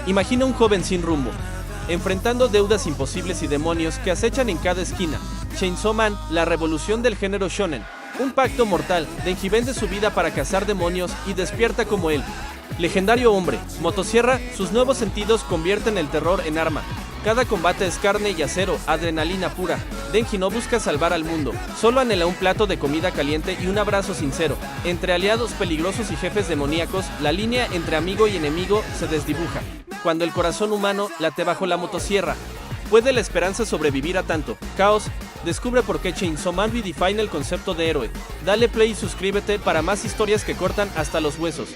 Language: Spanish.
Imagina un joven sin rumbo, enfrentando deudas imposibles y demonios que acechan en cada esquina. Chainsaw Man, la revolución del género shonen. Un pacto mortal, Denji vende su vida para cazar demonios y despierta como él. Legendario hombre, motosierra, sus nuevos sentidos convierten el terror en arma. Cada combate es carne y acero, adrenalina pura. Denji no busca salvar al mundo, solo anhela un plato de comida caliente y un abrazo sincero. Entre aliados peligrosos y jefes demoníacos, la línea entre amigo y enemigo se desdibuja. Cuando el corazón humano late bajo la motosierra, ¿puede la esperanza sobrevivir a tanto caos? Descubre por qué Chainsaw Man redefine el concepto de héroe. Dale play y suscríbete para más historias que cortan hasta los huesos.